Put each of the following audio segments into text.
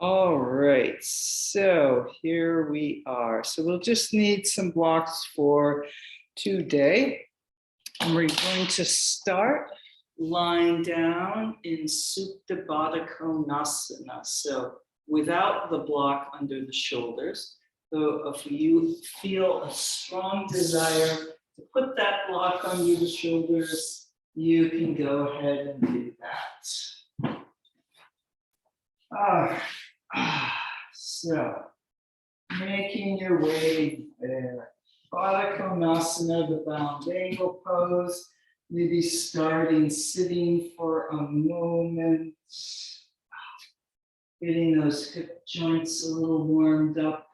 All right, so here we are. So we'll just need some blocks for today. And we're going to start lying down in Supta Baddha Konasana. So without the block under the shoulders. So if you feel a strong desire to put that block under the shoulders, you can go ahead and do that. So, making your way there. Baddha Konasana, the bound angle pose. Maybe starting sitting for a moment. Getting those hip joints a little warmed up.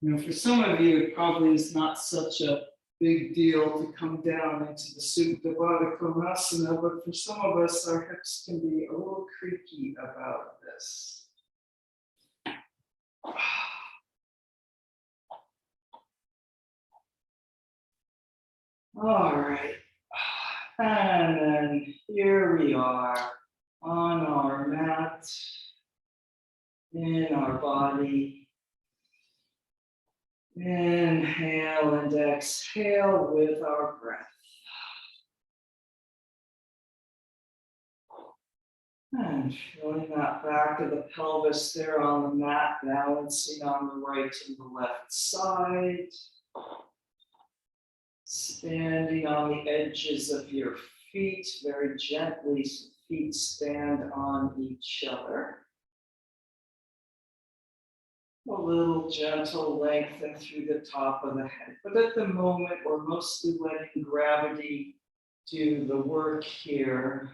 You know, for some of you, it probably is not such a big deal to come down into the Supta Baddha Konasana, but for some of us, our hips can be a little creaky about this. All right, and then here we are on our mat, in our body. Inhale and exhale with our breath. And feeling that back of the pelvis there on the mat, balancing on the right and the left side. Standing on the edges of your feet very gently, so feet stand on each other. A little gentle lengthen through the top of the head. But at the moment, we're mostly letting gravity do the work here.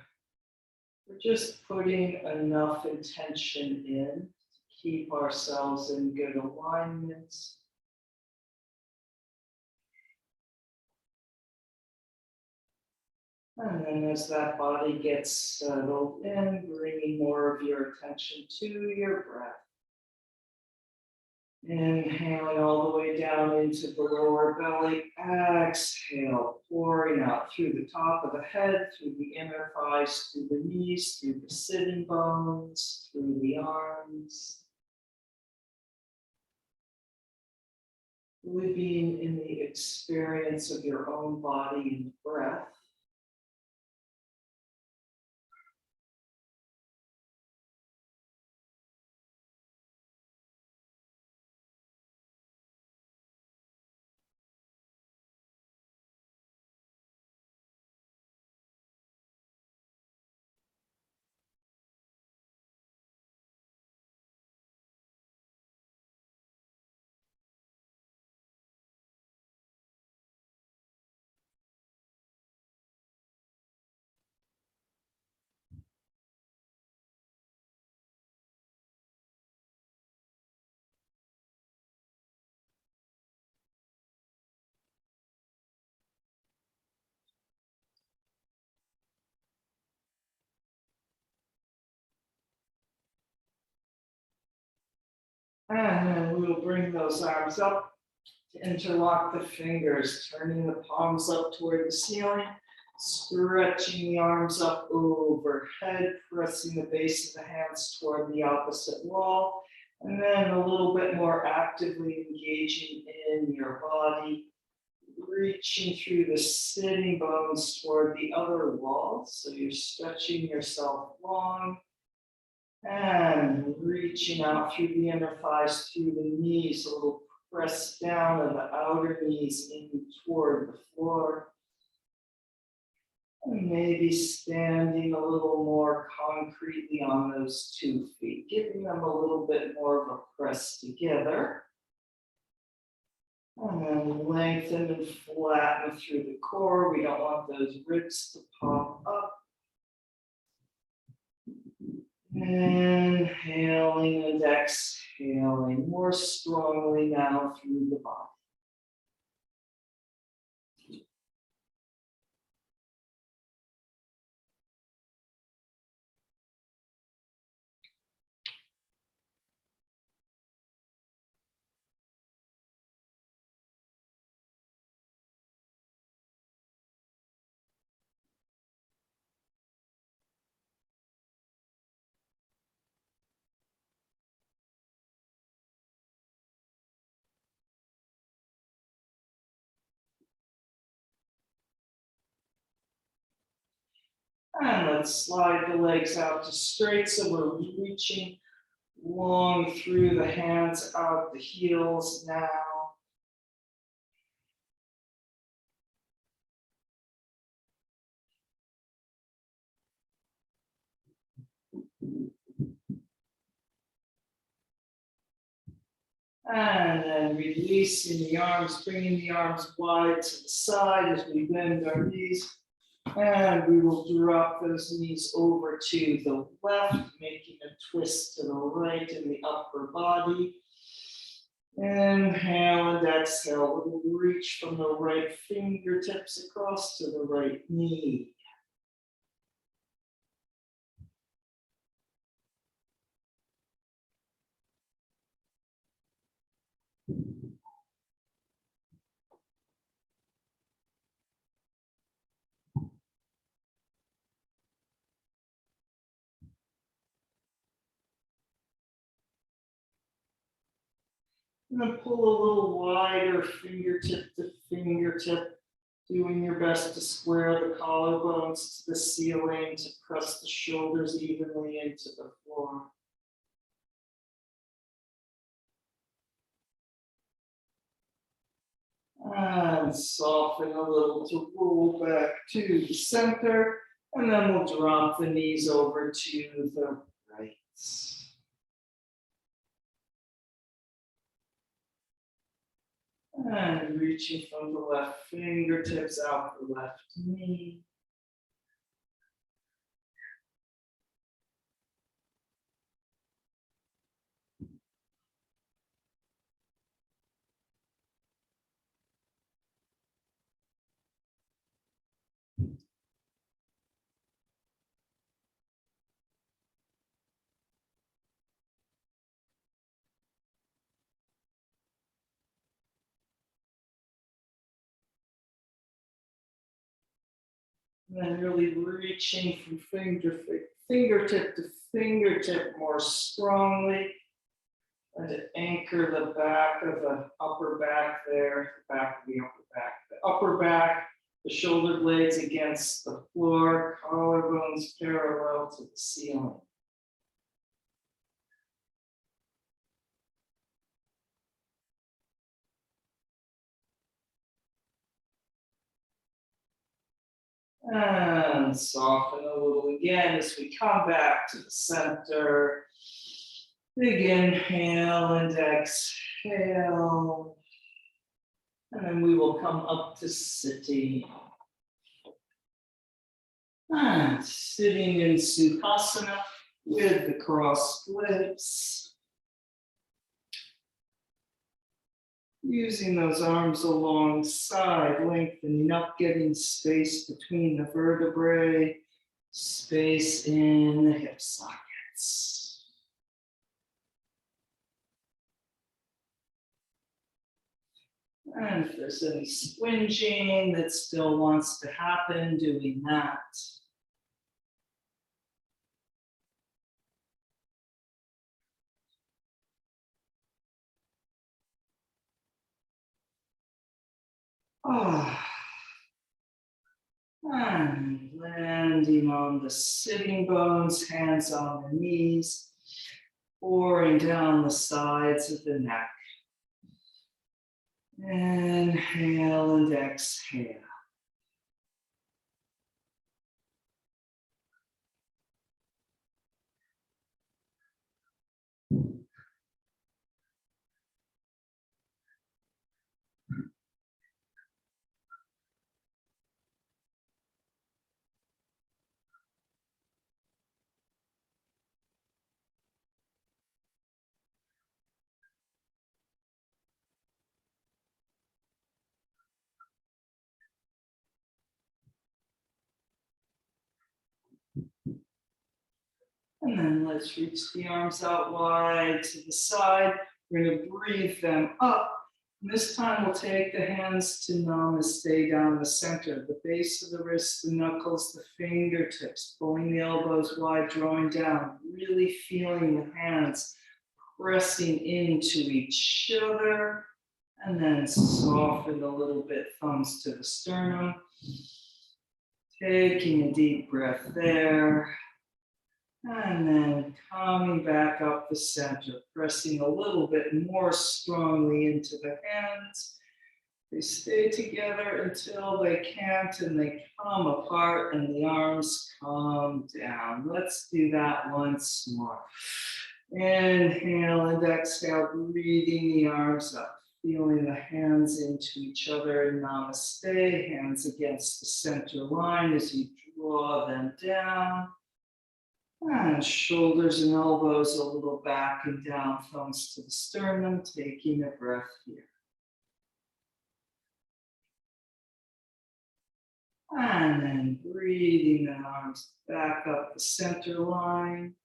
We're just putting enough intention in to keep ourselves in good alignment. And then as that body gets settled in, bringing more of your attention to your breath. Inhaling all the way down into the lower belly. Exhale, pouring out through the top of the head, through the inner thighs, through the knees, through the sitting bones, through the arms. Really being in the experience of your own body and breath. And then we'll bring those arms up to interlock the fingers, turning the palms up toward the ceiling, stretching the arms up overhead, pressing the base of the hands toward the opposite wall, and then a little bit more actively engaging in your body, reaching through the sitting bones toward the other wall. So you're stretching yourself long. And reaching out through the inner thighs, through the knees, a little press down of the outer knees in toward the floor. And maybe standing a little more concretely on those 2 feet, giving them a little bit more of a press together. And then lengthen and flatten through the core. We don't want those ribs to pop up. Inhaling and exhaling more strongly now through the body. And let's slide the legs out to straight so we're reaching long through the hands out the heels now. And then releasing the arms, bringing the arms wide to the side as we bend our knees. And we will drop those knees over to the left, making a twist to the right in the upper body. Inhale and exhale. We'll reach from the right fingertips across to the right knee. And then pull a little wider fingertip to fingertip, doing your best to square the collarbones to the ceiling, to press the shoulders evenly into the floor. And soften a little to roll back to the center, and then we'll drop the knees over to the right. And reaching from the left fingertips out the left knee. And then really reaching from fingertip to fingertip more strongly. And to anchor the back of the upper back there, the back of the upper back. The upper back, the shoulder blades against the floor, collarbones parallel to the ceiling. And soften a little again as we come back to the center. Big inhale and exhale. And then we will come up to sitting. And sitting in Sukhasana with the crossed legs. Using those arms alongside, lengthening up, getting space between the vertebrae, space in the hip sockets. And if there's any squinging that still wants to happen, doing that. And landing on the sitting bones, hands on the knees, pouring down the sides of the neck. Inhale and exhale. And then let's reach the arms out wide to the side. We're going to breathe them up. And this time we'll take the hands to Namaste down the center, the base of the wrists, the knuckles, the fingertips, pulling the elbows wide, drawing down, really feeling the hands pressing into each other. And then soften a little bit, thumbs to the sternum. Taking a deep breath there. And then coming back up the center, pressing a little bit more strongly into the hands. They stay together until they can't and they come apart and the arms come down. Let's do that once more. Inhale and exhale, breathing the arms up. Feeling the hands into each other in Namaste, hands against the center line as you draw them down. And shoulders and elbows a little back and down, thumbs to the sternum, taking a breath here. And then breathing the arms back up the center line.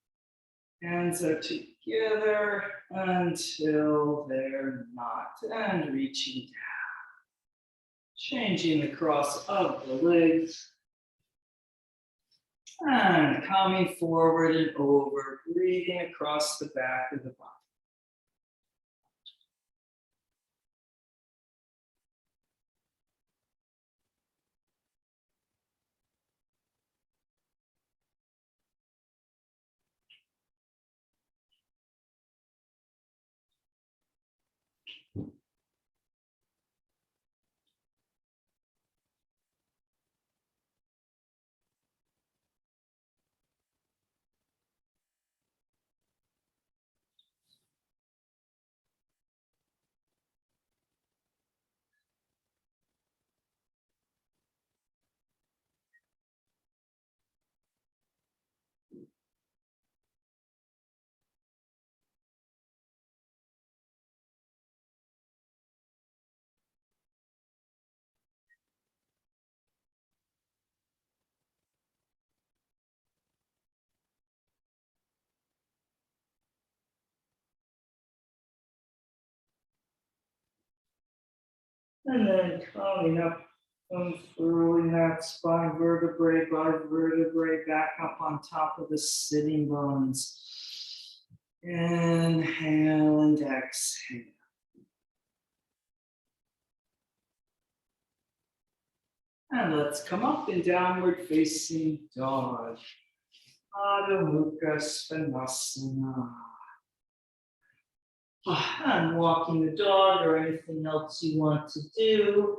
Hands are together until they're not, and reaching down. Changing the cross of the legs. And coming forward and over, breathing across the back of the body. And then coming up, unfurling that spine vertebrae by vertebrae back up on top of the sitting bones. Inhale and exhale. And let's come up in downward facing dog. Adho Mukha Svanasana. And walking the dog or anything else you want to do.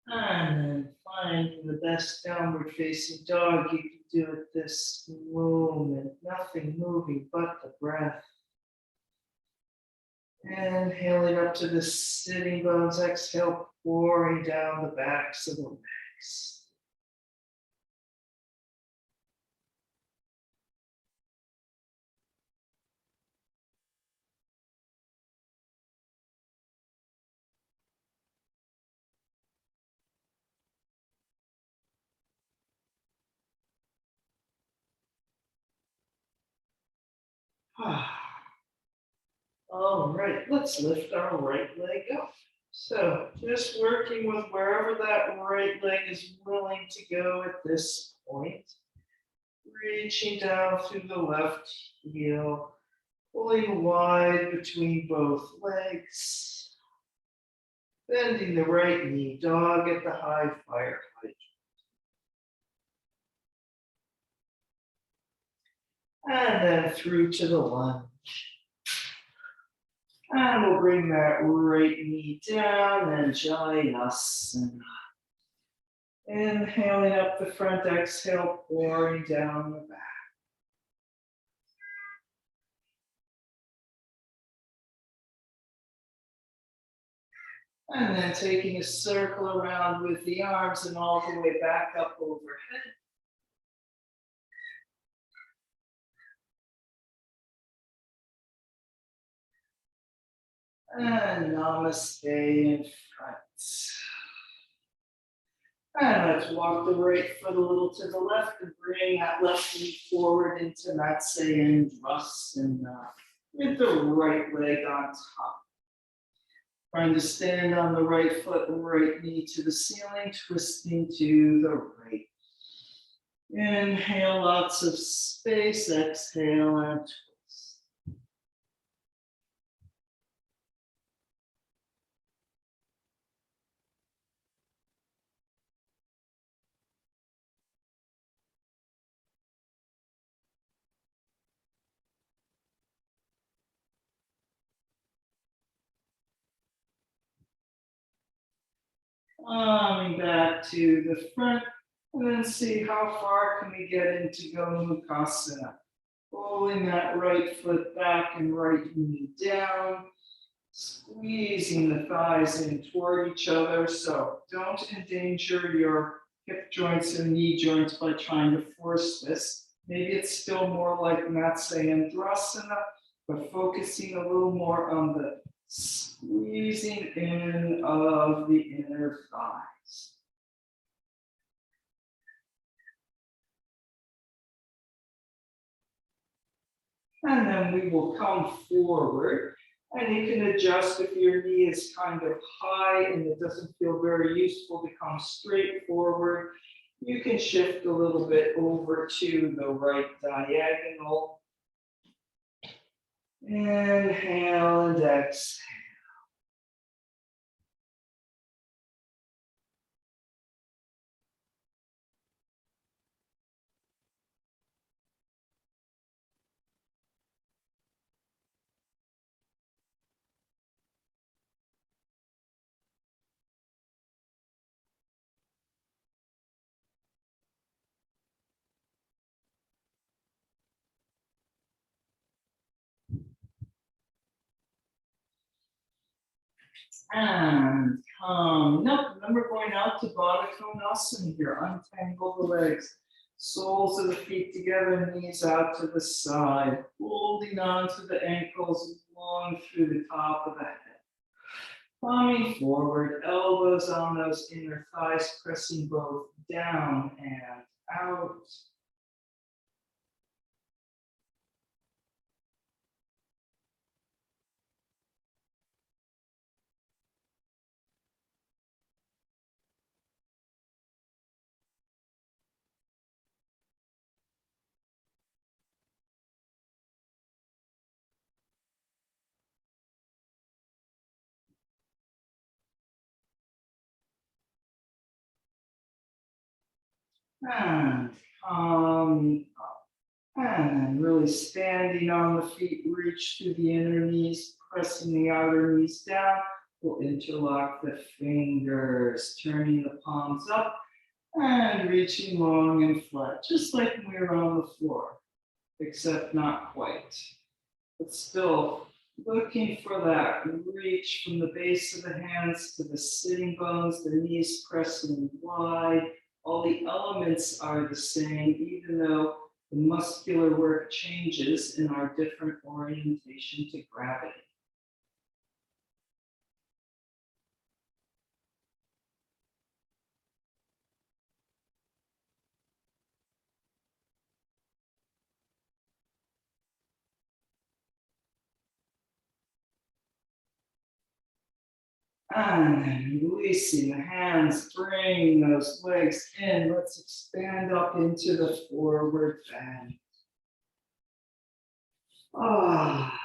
And then finding the best downward facing dog you can do at this moment. Nothing moving but the breath. Inhaling up to the sitting bones, exhale, pouring down the backs of the legs. All right, let's lift our right leg up. So just working with wherever that right leg is willing to go at this point. Reaching down through the left heel, pulling wide between both legs. Bending the right knee, dog at the high fire height. And then through to the lunge. And we'll bring that right knee down and Jayasana. Inhaling up the front, exhale, pouring down the back. And then taking a circle around with the arms and all the way back up overhead. And Namaste in front. And let's walk the right foot a little to the left and bring that left knee forward into Sukhasana with the right leg on top. Trying to stand on the right foot, right knee to the ceiling, twisting to the right. Inhale, lots of space. Exhale and twist. Coming back to the front, and then see how far can we get into Gomukhasana. Pulling that right foot back and right knee down, squeezing the thighs in toward each other. So don't endanger your hip joints and knee joints by trying to force this. Maybe it's still more like Matsyendrasana, but focusing a little more on the squeezing in of the inner thighs. And then we will come forward, and you can adjust if your knee is kind of high and it doesn't feel very useful to come straight forward. You can shift a little bit over to the right diagonal. Inhale and exhale. And come up. Remember going out to Baddha Konasana here. Untangle the legs. Soles of the feet together, knees out to the side. Holding on to the ankles long through the top of the head. Coming forward, elbows on those inner thighs, pressing both down and out. And coming up. And really standing on the feet, reach through the inner knees, pressing the outer knees down. We'll interlock the fingers, turning the palms up and reaching long and flat, just like when we were on the floor, except not quite. But still looking for that reach from the base of the hands to the sitting bones, the knees pressing wide. All the elements are the same, even though the muscular work changes in our different orientation to gravity. And then releasing the hands, bring those legs in. Let's expand up into the forward bend. Ah.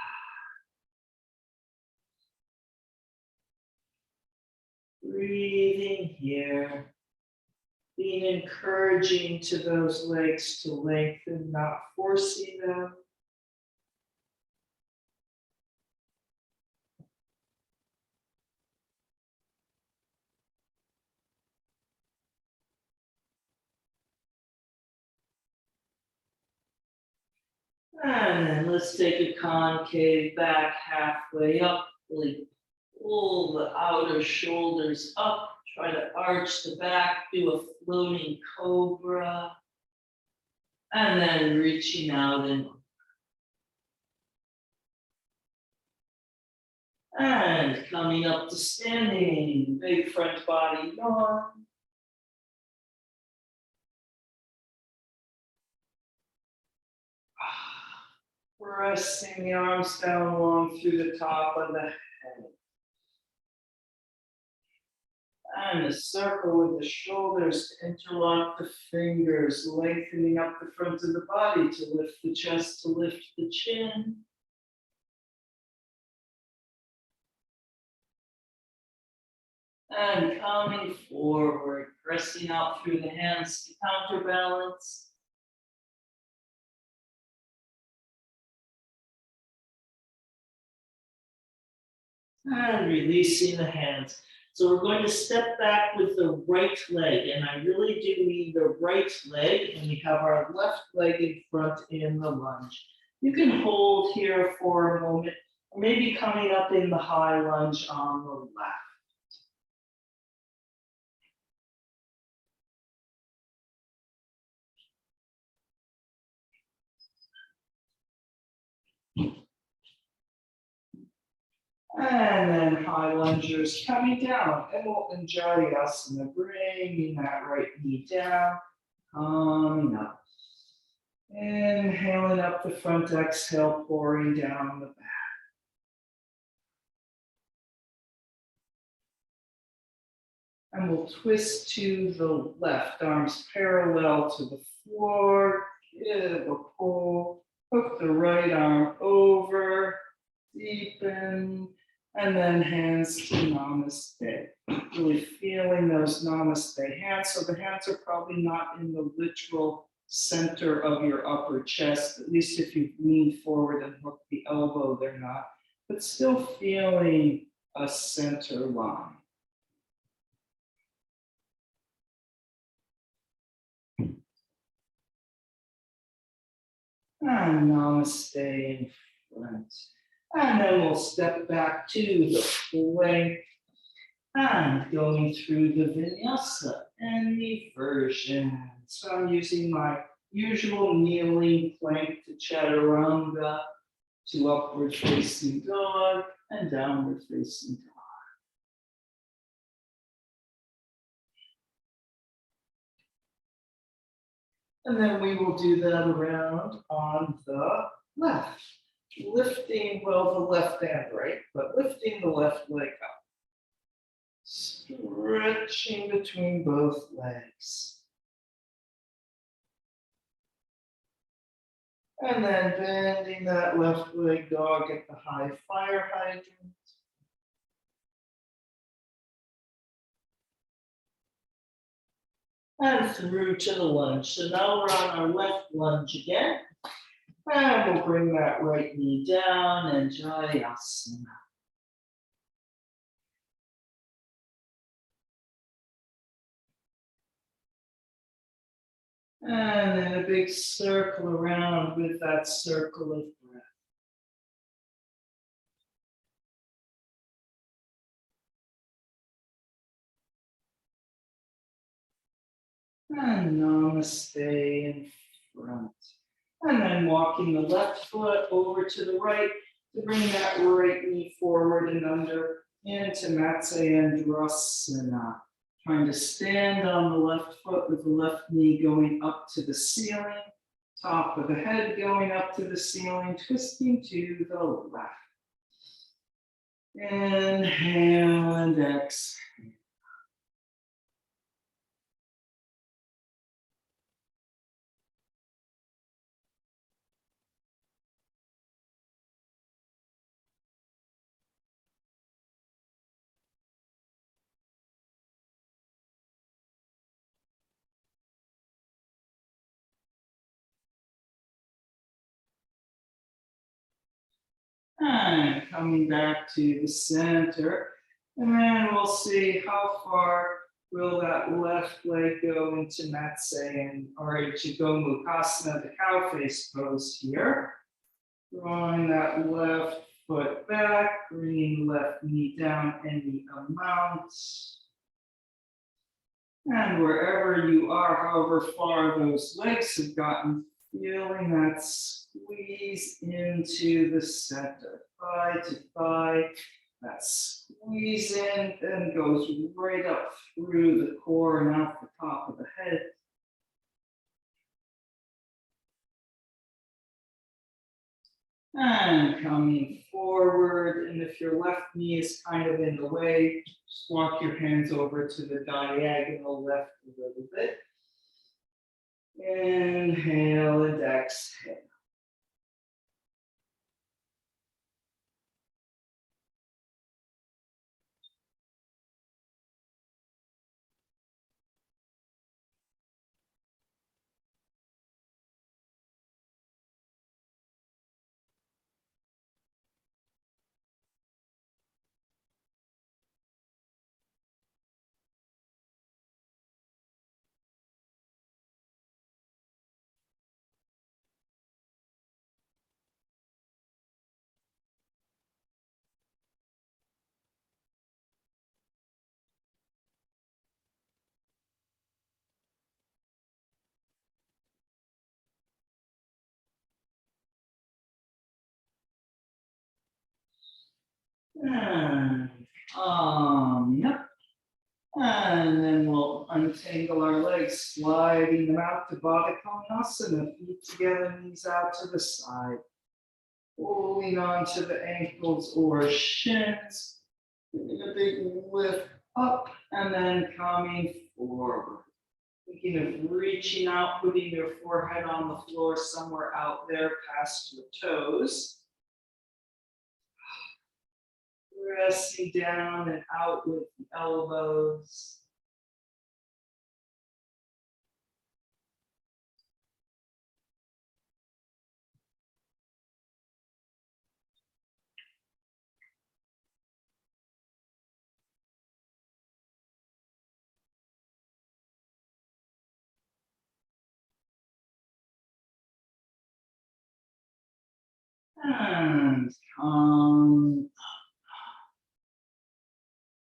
Breathing here, being encouraging to those legs to lengthen, not forcing them. And then let's take a concave back halfway up, really Pull the outer shoulders up, try to arch the back, do a floating cobra, and then reaching out and coming up to standing, big front body yawn. Pressing the arms down long through the top of the head. And a circle with the shoulders to interlock the fingers, lengthening up the front of the body to lift the chest, to lift the chin. And coming forward, pressing out through the hands to counterbalance. And releasing the hands. So we're going to step back with the right leg, and I really do mean the right leg, and we have our left leg in front in the lunge. You can hold here for a moment, or maybe coming up in the high lunge on the left. And then high lungers coming down, and we'll GentleVinyasa, bringing that right knee down, coming up. Inhaling up the front, exhale, pouring down the back. And we'll twist to the left, arms parallel to the floor, give a pull, hook the right arm over, deepen, and then hands to Namaste. Really feeling those Namaste hands. So the hands are probably not in the literal center of your upper chest, at least if you lean forward and hook the elbow, they're not, but still feeling a center line. And Namaste in front. And then we'll step back to the plank and going through the vinyasa and the version. So I'm using my usual kneeling plank to chaturanga, to upward facing dog and downward facing dog. And then we will do that around on the left. Lifting, well, the left and right, but lifting the left leg up. Stretching between both legs. And then bending that left leg dog at the high fire hydrant. And through to the lunge. So now we're on our left lunge again. And we'll bring that right knee down and GentleVinyasa. And then a big circle around with that circle of breath. And Namaste in front. And then walking the left foot over to the right to bring that right knee forward and under into Matsyasana. Trying to stand on the left foot with the left knee going up to the ceiling, top of the head going up to the ceiling, twisting to the left. Inhale and exhale. And coming back to the center. And then we'll see how far will that left leg go into Matsya or Sukhasana, the cow face pose here. Drawing that left foot back, bringing the left knee down any amount. And wherever you are, however far those legs have gotten, feeling that squeeze into the center, thigh to thigh. That squeeze in then goes right up through the core and out the top of the head. And coming forward, and if your left knee is kind of in the way, just walk your hands over to the diagonal left a little bit. Inhale and exhale. And yep. And then we'll untangle our legs, sliding them out to Baddha Konasana, feet together, knees out to the side. Holding on to the ankles or shins. Giving a big lift up and then coming forward. Thinking of reaching out, putting your forehead on the floor somewhere out there past your toes. Pressing down and out with the elbows. And come.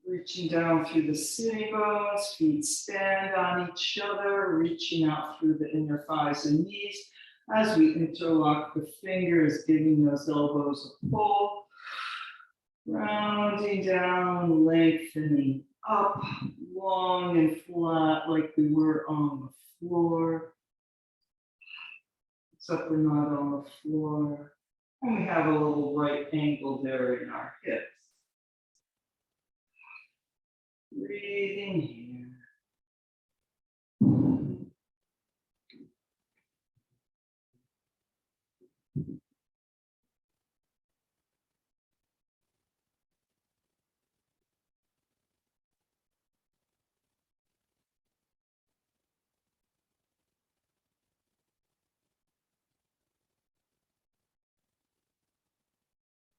Reaching down through the sitting bones, feet stand on each other, reaching out through the inner thighs and knees as we interlock the fingers, giving those elbows a pull. Rounding down, lengthening up, long and flat like we were on the floor. Except we're not on the floor. And we have a little right angle there in our hips. Breathing here.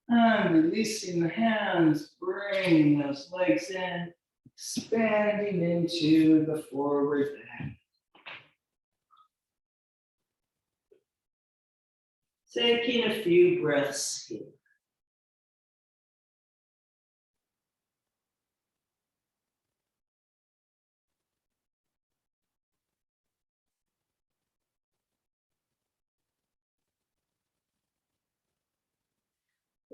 And releasing the hands, bringing those legs in, expanding into the forward bend. Taking a few breaths here.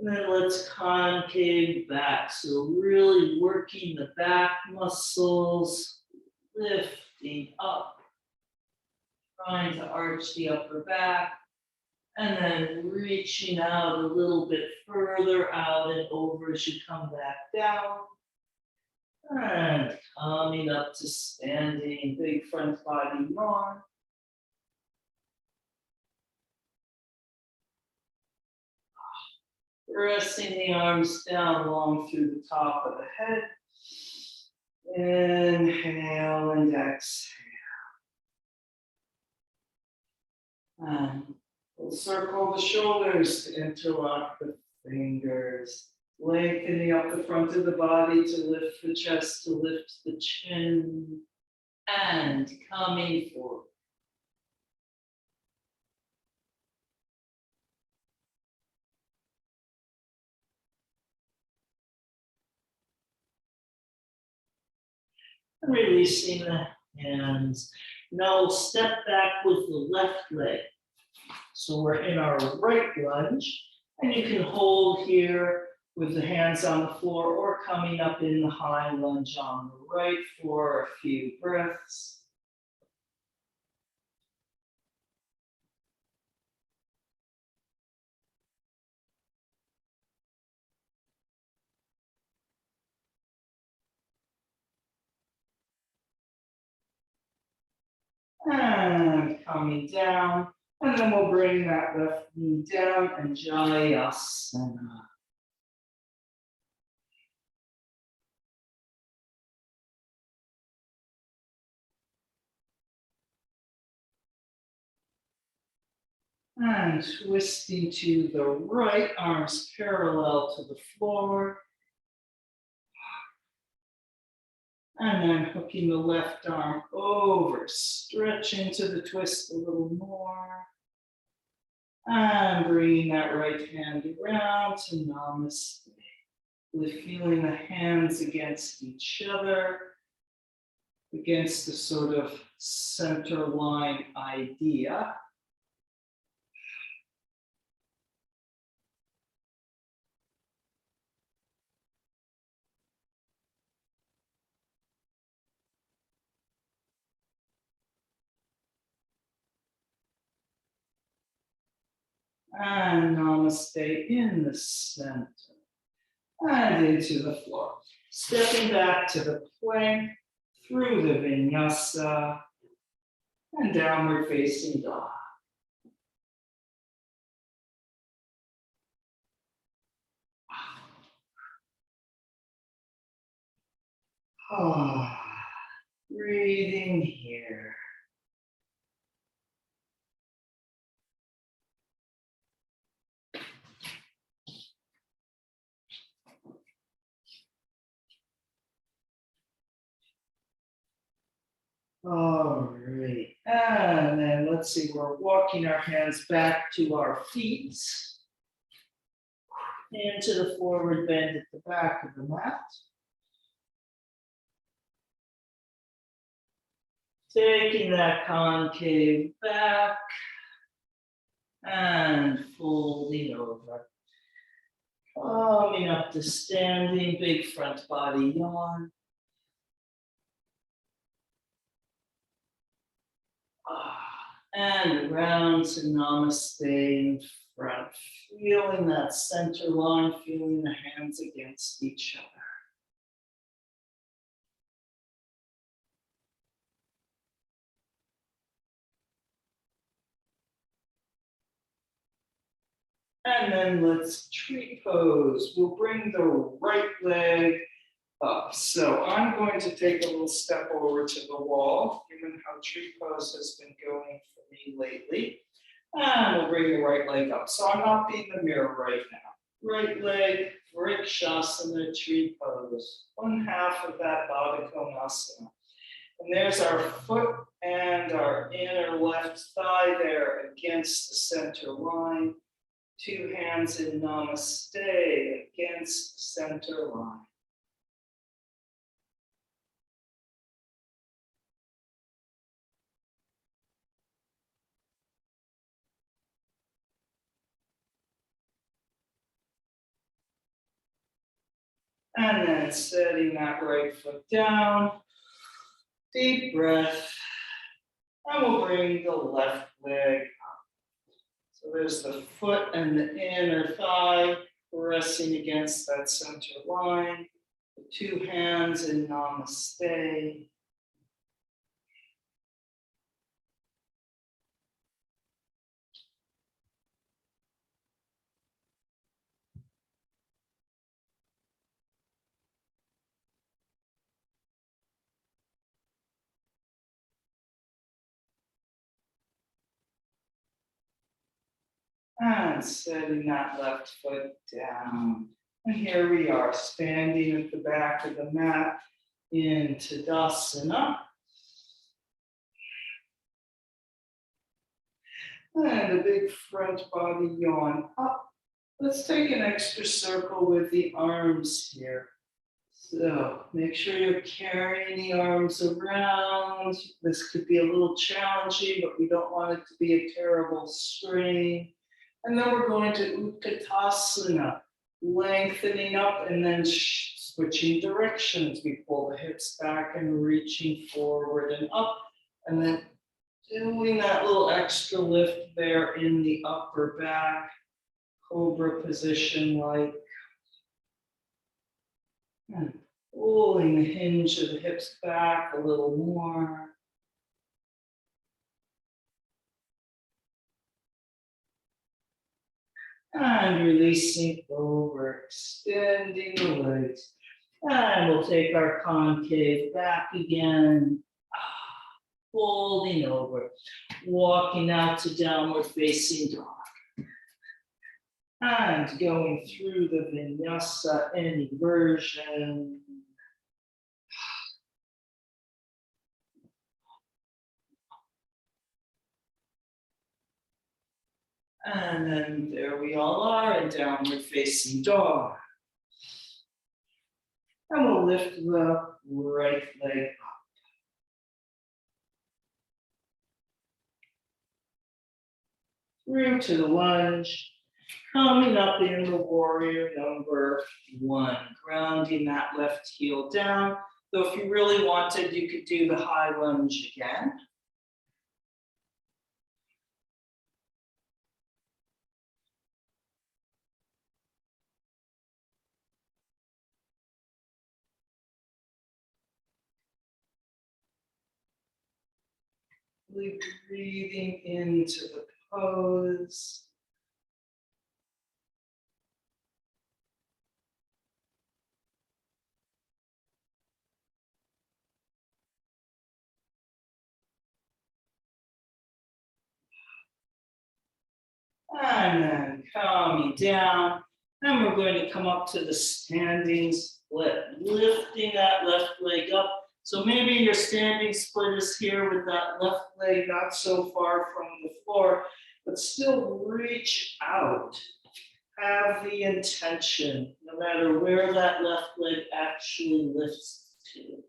And then let's concave back. So really working the back muscles, lifting up, trying to arch the upper back, and then reaching out a little bit further out and over as you come back down. And coming up to standing, big front body yawn. Pressing the arms down long through the top of the head. Inhale and exhale. And we'll circle the shoulders to interlock the fingers. Lengthening up the front of the body to lift the chest, to lift the chin. And coming forward. And releasing the hands. Now we'll step back with the left leg. So we're in our right lunge, and you can hold here with the hands on the floor or coming up in the high lunge on the right for a few breaths. And coming down, and then we'll bring that left knee down and Jayasana. And twisting to the right, arms parallel to the floor. And then hooking the left arm over, stretch into the twist a little more. And bringing that right hand around to Namaste. With feeling the hands against each other, against the sort of center line idea. And Namaste in the center. And into the floor. Stepping back to the plank, through the vinyasa, and downward facing dog. Breathing here. All right, and then let's see, we're walking our hands back to our feet. Into the forward bend at the back of the mat. Taking that concave back and folding over. Coming up to standing, big front body yawn. And around to Namaste in front. Feeling that center line, feeling the hands against each other. And then let's tree pose. We'll bring the right leg up. So I'm going to take a little step over to the wall, given how tree pose has been going for me lately. And we'll bring the right leg up. So I'm not being the mirror right now. Right leg, Vrikshasana, tree pose. One half of that Baddha Konasana. And there's our foot and our inner left thigh there against the center line. Two hands in Namaste against the center line. And then setting that right foot down. Deep breath. And we'll bring the left leg up. So there's the foot and the inner thigh pressing against that center line. The two hands in Namaste. And setting that left foot down. And here we are, standing at the back of the mat in Tadasana. And a big front body yawn up. Let's take an extra circle with the arms here. So make sure you're carrying the arms around. This could be a little challenging, but we don't want it to be a terrible strain. And then we're going to Utkatasana, lengthening up and then switching directions. We pull the hips back and reaching forward and up, and then doing that little extra lift there in the upper back, cobra position like. And pulling the hinge of the hips back a little more. And releasing over, extending the legs. And we'll take our concave back again. Folding over, walking out to downward facing dog. And going through the vinyasa, any version. And then there we all are in downward facing dog. And we'll lift the right leg up. Through to the lunge. Coming up in the warrior number 1, grounding that left heel down. So if you really wanted, you could do the high lunge again. Really breathing into the pose. And then coming down, and we're going to come up to the standing split, lifting that left leg up. So maybe your standing split is here with that left leg not so far from the floor, but still reach out. Have the intention, no matter where that left leg actually lifts to.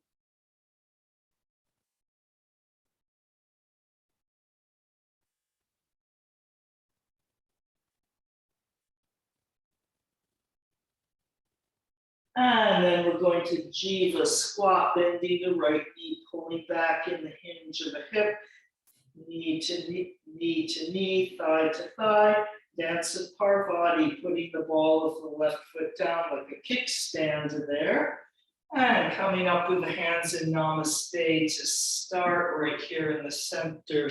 And then we're going to Jiva squat, bending the right knee, pulling back in the hinge of the hip, knee to knee, knee to knee, thigh to thigh. Dance of Parvati, putting the ball of the left foot down like a kickstand there. And coming up with the hands in Namaste to start right here in the center.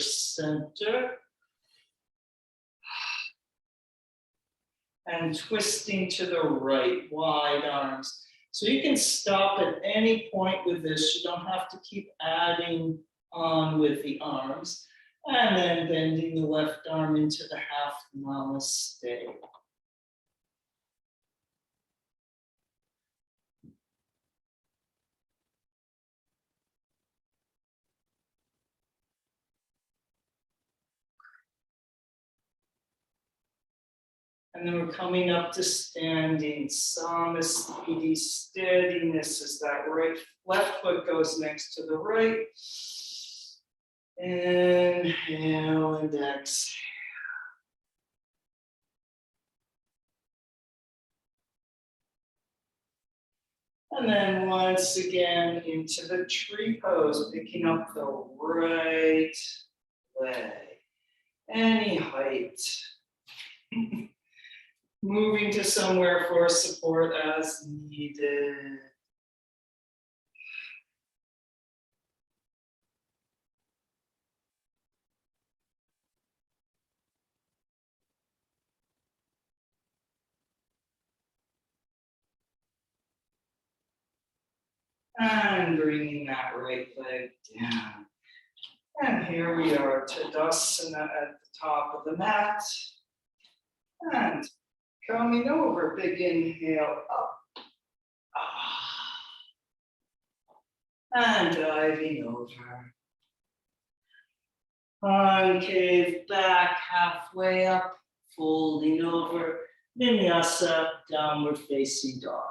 And twisting to the right, wide arms. So you can stop at any point with this. You don't have to keep adding on with the arms. And then bending the left arm into the half Namaste. And then we're coming up to standing, Samasthiti, steadiness as that left foot goes next to the right. Inhale and exhale. And then once again into the tree pose, picking up the right leg, any height. Moving to somewhere for support as needed. And bringing that right leg down. And here we are, Tadasana at the top of the mat. And coming over, big inhale up. And diving over. Concave back, halfway up, folding over. Vinyasa, downward facing dog.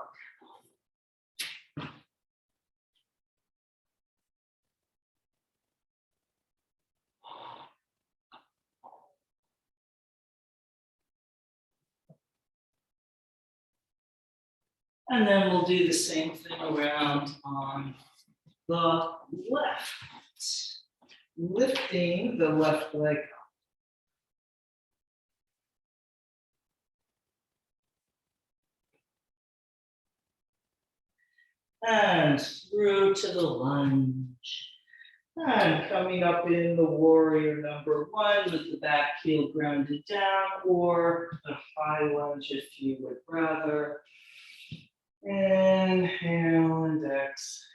And then we'll do the same thing around on the left. Lifting the left leg up. And through to the lunge. And coming up in the warrior number one with the back heel grounded down, or a high lunge if you would rather. Inhale and exhale.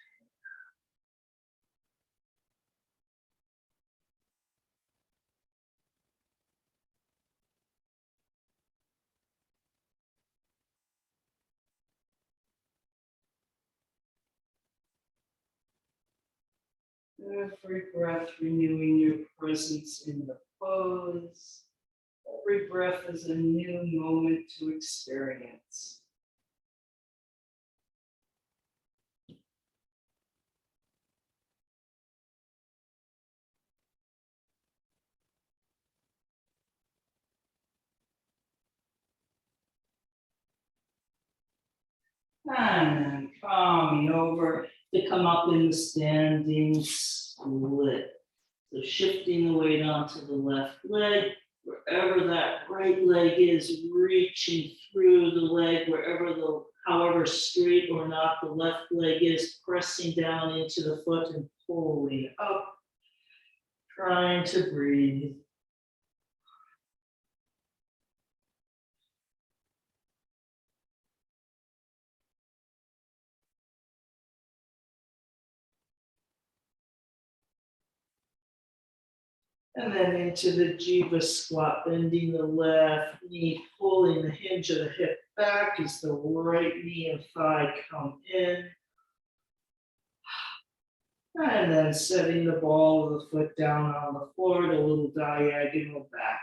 Every breath renewing your presence in the pose. Every breath is a new moment to experience. And then coming over to come up in the standing split. So shifting the weight onto the left leg, wherever that right leg is, reaching through the leg, however straight or not the left leg is, pressing down into the foot and pulling up, trying to breathe. And then into the Jiva squat, bending the left knee, pulling the hinge of the hip back as the right knee and thigh come in. And then setting the ball of the foot down on the floor, a little diagonal back.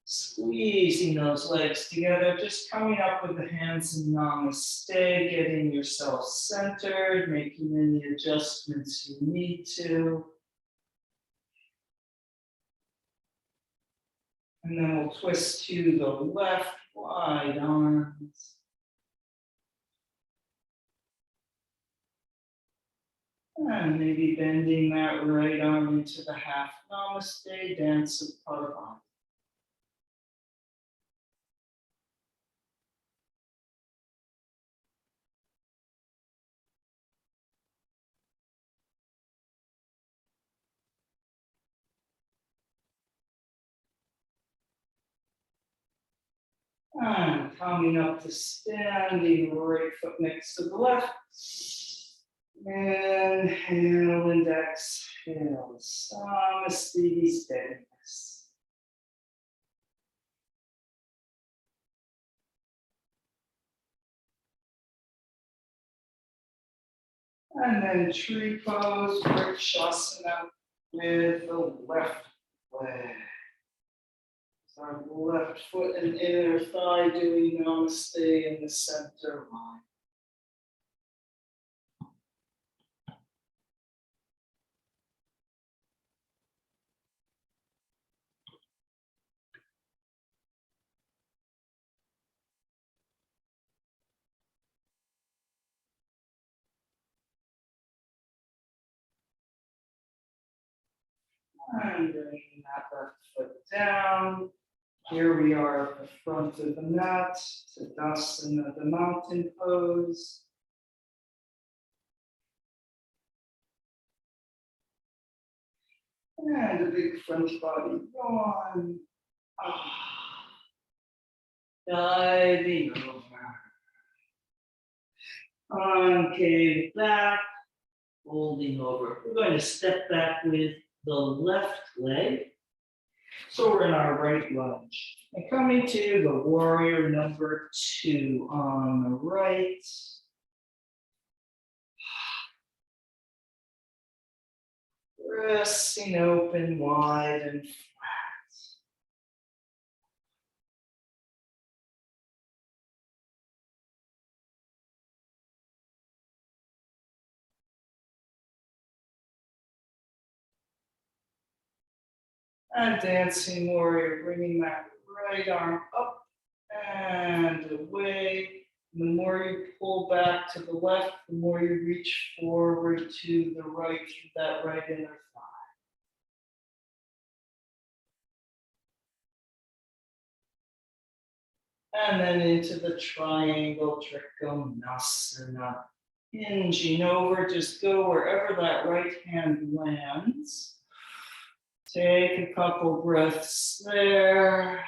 Squeezing those legs together, just coming up with the hands in Namaste, getting yourself centered, making any adjustments you need to. And then we'll twist to the left, wide arms. And maybe bending that right arm into the half Namaste, dance of Parvati. And coming up to standing, right foot next to the left. Inhale and exhale. Namaste, steadiness. And then tree pose, Vrikshasana with the left leg. Our left foot and inner thigh doing Namaste in the center line. And bringing that left foot down. Here we are at the front of the mat, Sukhasana, the mountain pose. And a big front body yawn. Diving over. Concave back, folding over. We're going to step back with the left leg. So we're in our right lunge. And coming to the warrior number two on the right. Resting open, wide and flat. And dancing warrior, bringing that right arm up and away, The more you pull back to the left, the more you reach forward to the right through that right inner thigh. And then into the triangle Trikonasana. Hinging over, just go wherever that right hand lands. Take a couple breaths there.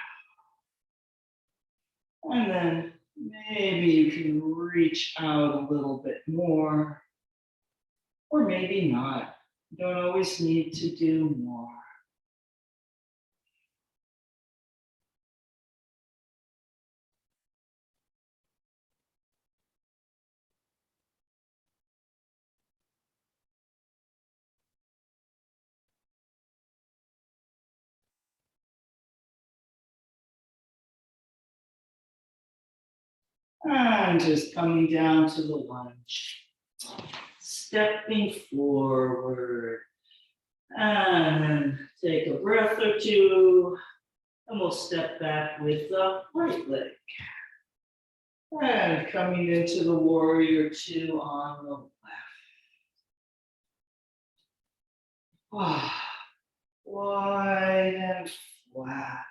And then maybe you can reach out a little bit more. Or maybe not. You don't always need to do more. And just coming down to the lunge. Stepping forward. And take a breath or two. And we'll step back with the right leg. And coming into the warrior two on the left. Wide and flat.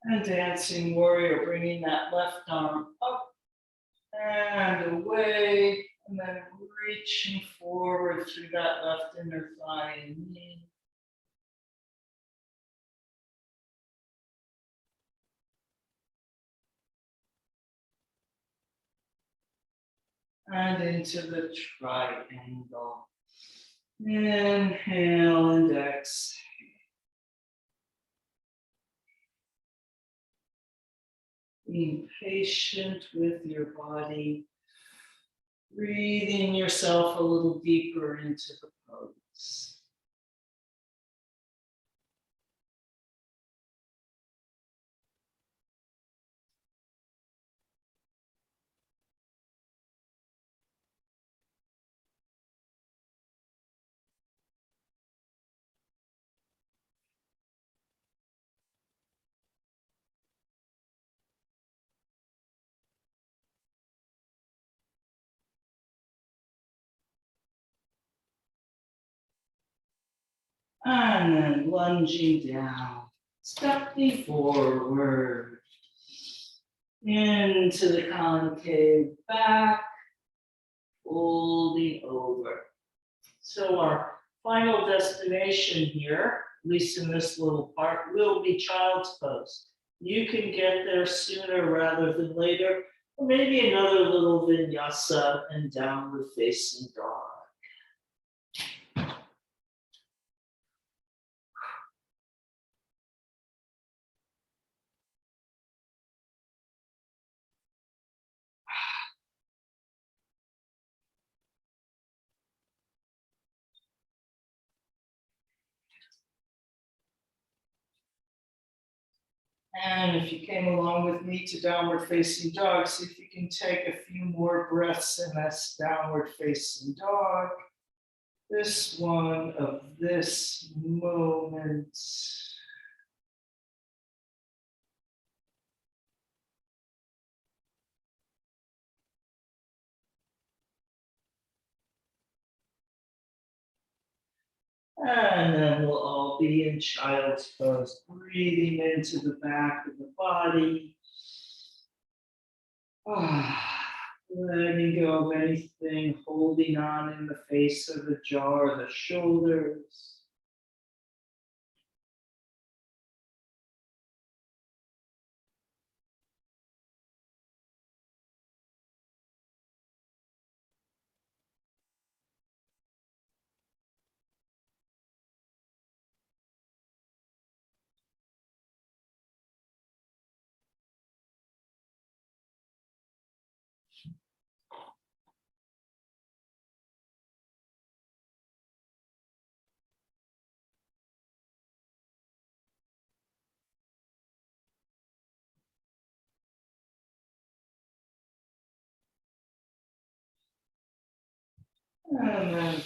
And dancing warrior, bringing that left arm up and away, and then reaching forward through that left inner thigh and knee. And into the triangle. Inhale and exhale. Being patient with your body. Breathing yourself a little deeper into the pose. And then lunging down, stepping forward into the concave back, folding over. So our final destination here, at least in this little part, will be child's pose. You can get there sooner rather than later, or maybe another little vinyasa and downward facing dog. And if you came along with me to downward facing dog, see if you can take a few more breaths in this downward facing dog. This one of this moment. And then we'll all be in child's pose, breathing into the back of the body. Letting go of anything holding on in the face of the jaw or the shoulders. And then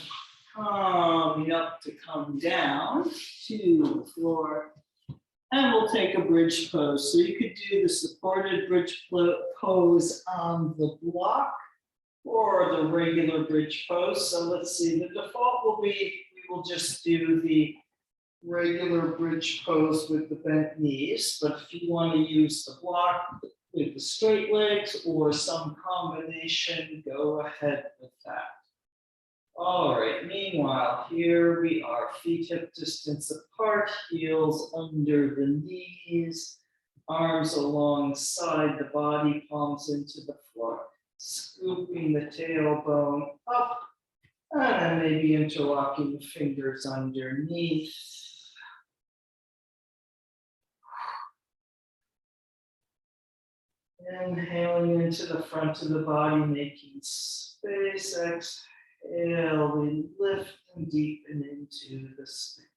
coming up to come down to the floor. And we'll take a bridge pose. So you could do the supported bridge pose on the block or the regular bridge pose. So let's see, the default will be, we will just do the regular bridge pose with the bent knees. But if you want to use the block with the straight legs or some combination, go ahead with that. All right, meanwhile, here we are, feet hip distance apart, heels under the knees, arms alongside the body, palms into the floor, scooping the tailbone up, and then maybe interlocking the fingers underneath. Inhaling into the front of the body, making space. Exhale, we lift and deepen into the space.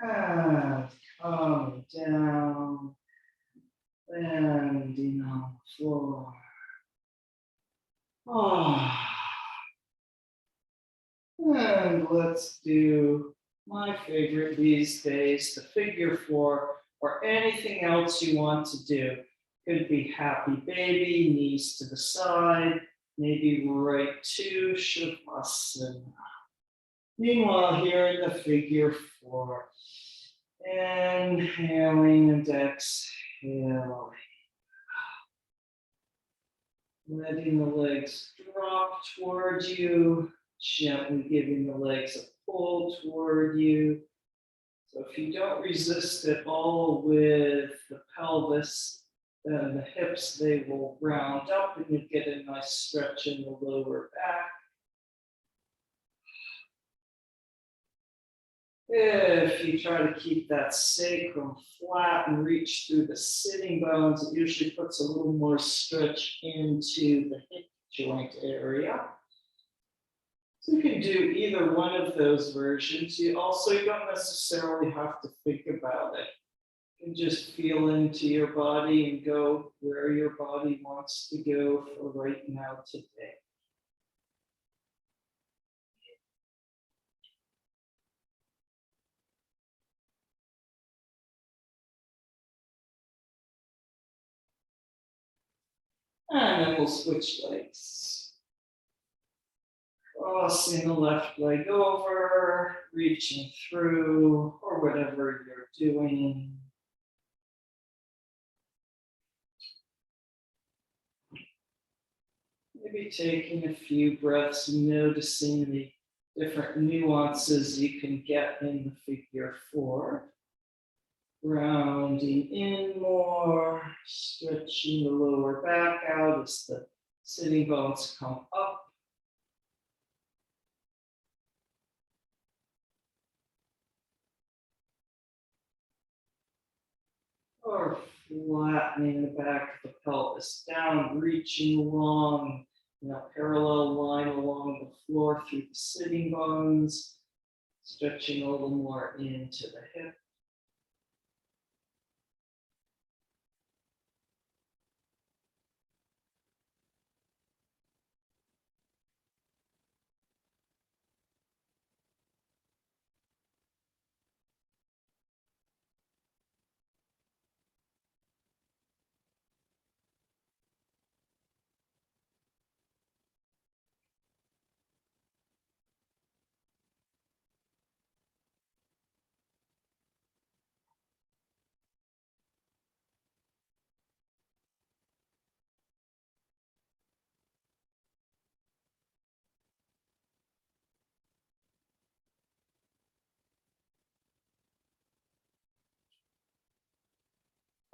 And coming down, landing on the floor. And let's do my favorite these days, the figure four, or anything else you want to do. Could be happy baby, knees to the side, maybe right to Sukhasana. Meanwhile, here in the figure four, inhaling and exhaling. Letting the legs drop toward you, gently giving the legs a pull toward you. So if you don't resist at all with the pelvis, then the hips, they will round up and you get a nice stretch in the lower back. If you try to keep that sacrum flat and reach through the sitting bones, it usually puts a little more stretch into the hip joint area. So you can do either one of those versions. You don't necessarily have to think about it. You can just feel into your body and go where your body wants to go for right now today. And then we'll switch legs. Crossing the left leg over, reaching through, or whatever you're doing. Maybe taking a few breaths and noticing the different nuances you can get in the figure four. Rounding in more, stretching the lower back out as the sitting bones come up. Or flattening the back of the pelvis down, reaching along in a parallel line along the floor through the sitting bones, stretching a little more into the hip.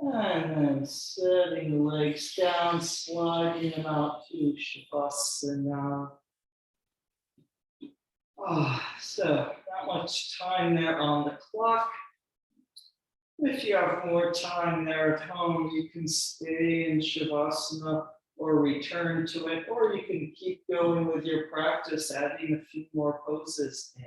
And then setting the legs down, sliding them out to Shavasana. So not much time there on the clock. If you have more time there at home, you can stay in Shavasana or return to it, or you can keep going with your practice, adding a few more poses in.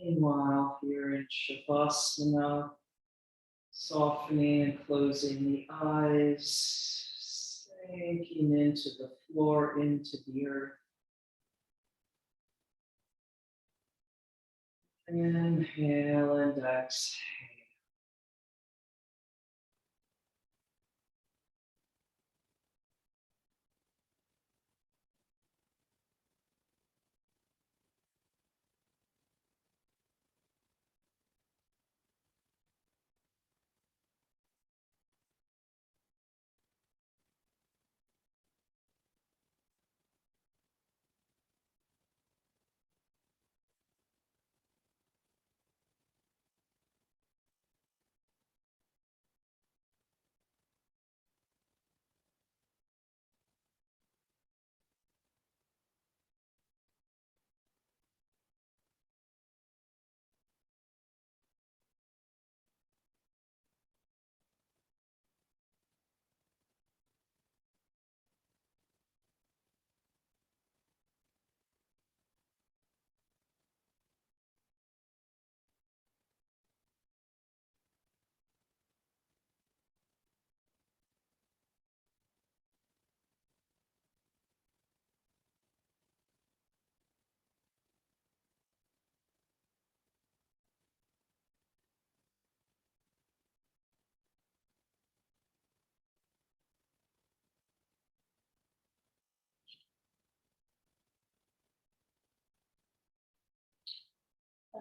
Meanwhile, here in Shavasana, softening and closing the eyes, sinking into the floor, into the earth. Inhale and exhale.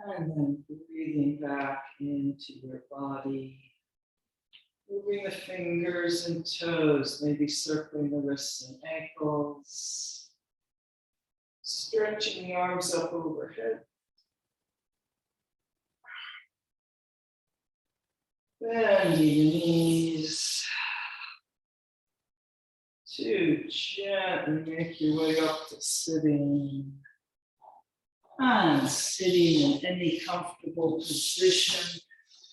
And then breathing back into your body. Moving the fingers and toes, maybe circling the wrists and ankles. Stretching the arms up overhead. Bending the knees. To gently make your way up to sitting. And sitting in any comfortable position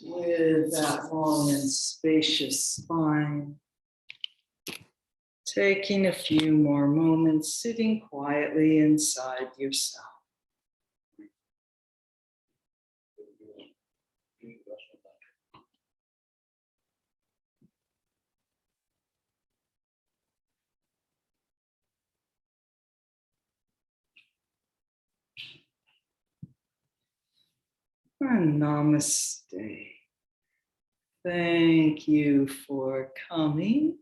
with that long and spacious spine. Taking a few more moments, sitting quietly inside yourself. And Namaste. Thank you for coming.